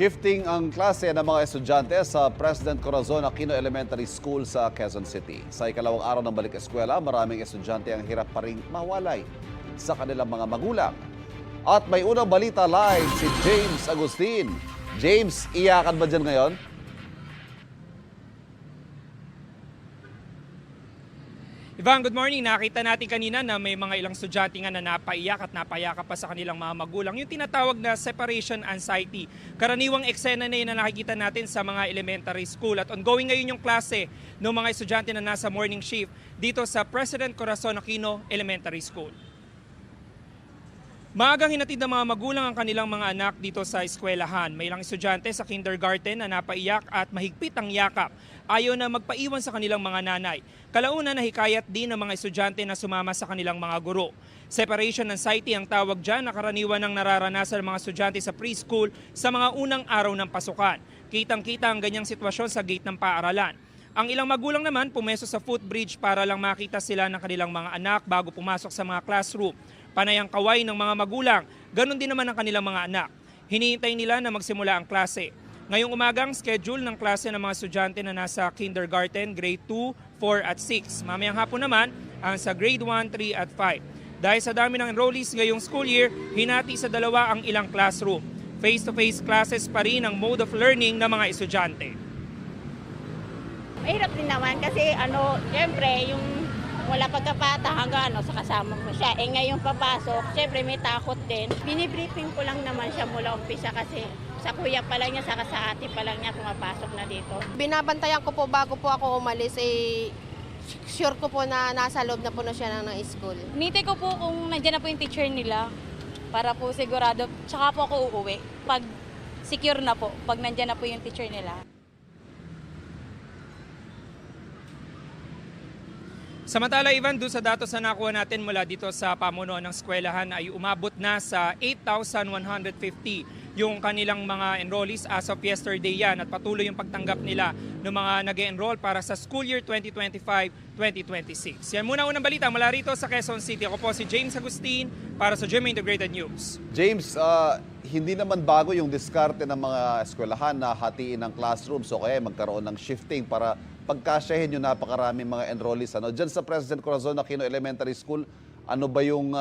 Shifting ang klase ng mga estudyante sa President Corazon Aquino Elementary School sa Quezon City. Sa ikalawang araw ng balik eskwela, maraming estudyante ang hirap pa rin mawalay sa kanilang mga magulang. At may unang balita live si James Agustin. James, iyakan ba dyan ngayon? Ivan, good morning. Nakita natin kanina na may mga ilang estudyante nga na napaiyak at napayakap pa sa kanilang mga magulang. Yung tinatawag na separation anxiety. Karaniwang eksena na yun na nakikita natin sa mga elementary school. At ongoing ngayon yung klase ng mga estudyante na nasa morning shift dito sa President Corazon Aquino Elementary School. Maagang hinatid ng mga magulang ang kanilang mga anak dito sa eskwelahan. May ilang estudyante sa kindergarten na napaiyak at mahigpit ang yakap. Ayaw na magpaiwan sa kanilang mga nanay. Kalaunan na hikayat din ng mga estudyante na sumama sa kanilang mga guro. Separation anxiety ang tawag dyan na karaniwan ng nararanasan ng mga estudyante sa preschool sa mga unang araw ng pasukan. Kitang-kita ang ganyang sitwasyon sa gate ng paaralan. Ang ilang magulang naman pumeso sa footbridge para lang makita sila ng kanilang mga anak bago pumasok sa mga classroom. Panay ang kaway ng mga magulang, ganun din naman ang kanilang mga anak. Hinihintay nila na magsimula ang klase. Ngayong umagang schedule ng klase ng mga estudyante na nasa kindergarten, grade 2, 4 at 6. Mamayang hapon naman ang sa grade 1, 3 at 5. Dahil sa dami ng enrollees ngayong school year, hinati sa dalawa ang ilang classroom. Face-to-face classes pa rin ang mode of learning ng mga estudyante. Mahirap din naman kasi siyempre yung wala pagkapata hanggang sa kasama mo siya. Ngayon papasok, siyempre may takot din. Binibriefing ko lang naman siya mula umpisa kasi sa kuya pa lang niya, saka sa ate pa lang niya pumapasok na dito. Binabantayan ko po bago po ako umalis, sure ko po na nasa loob na po na siya ng school. Nintay ko po kung nandiyan na po yung teacher nila para po sigurado, tsaka po ako uuwi. Pag secure na po, pag nandiyan na po yung teacher nila. Samantala, Ivan, doon sa datos na nakuha natin mula dito sa pamunuan ng eskwelahan ay umabot na sa 8,150 yung kanilang mga enrollees as of yesterday yan at patuloy yung pagtanggap nila ng mga nag-enroll para sa school year 2025-2026. Yan muna unang balita mula rito sa Quezon City. Ako po si James Agustin para sa GMA Integrated News. James, hindi naman bago yung diskarte ng mga eskwelahan na hatiin ng classrooms o kaya magkaroon ng shifting para pagkasyahin yung napakaraming mga enrollees. Diyan sa President Corazon Aquino Elementary School, ano ba yung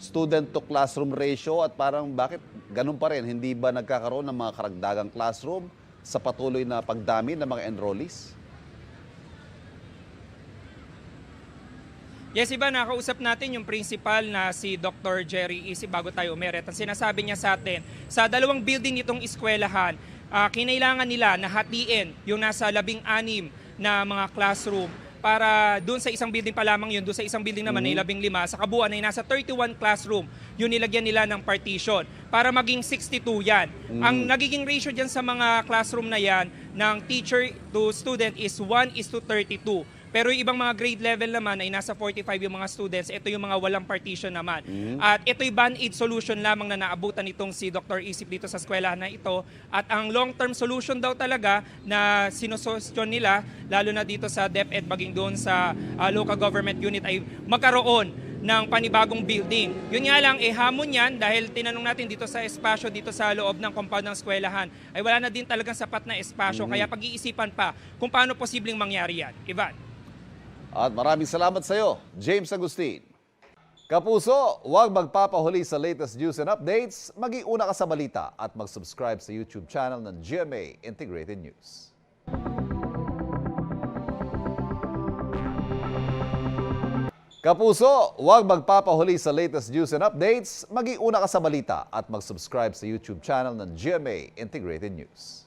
student to classroom ratio at parang bakit ganun pa rin? Hindi ba nagkakaroon ng mga karagdagang classroom sa patuloy na pagdami ng mga enrollees? Yes, iba, nakausap natin yung principal na si Dr. Jerry Isi bago tayo umeret. Ang sinasabi niya sa atin, sa dalawang building itong eskwelahan, kinailangan nila na hatiin yung nasa 16 na mga classroom para doon sa isang building pa lamang yun, doon sa isang building naman ay 15, sa kabuuan ay nasa 31 classroom, yung nilagyan nila ng partition para maging 62 yan. Ang nagiging ratio dyan sa mga classroom na yan ng teacher to student is 1:32. Pero yung ibang mga grade level naman ay nasa 45 yung mga students. Ito yung mga walang partition naman. At ito'y band-aid solution lamang na naabutan nitong si Dr. Isip dito sa eskwelahan na ito. At ang long-term solution daw talaga na sinusustyon nila, lalo na dito sa DepEd baging doon sa local government unit ay magkaroon ng panibagong building. Yun nga lang, hamon yan dahil tinanong natin dito sa espasyo, dito sa loob ng compound ng eskwelahan, ay wala na din talagang sapat na espasyo. Kaya pag-iisipan pa kung paano posibleng mangyari yan. Ivan. At maraming salamat sa iyo, James Agustin. Kapuso, huwag magpapahuli sa latest news and updates. Mag-iuna ka sa balita at mag-subscribe sa YouTube channel ng GMA Integrated News. Kapuso, huwag magpapahuli sa latest news and updates. Mag-iuna ka sa balita at mag-subscribe sa YouTube channel ng GMA Integrated News.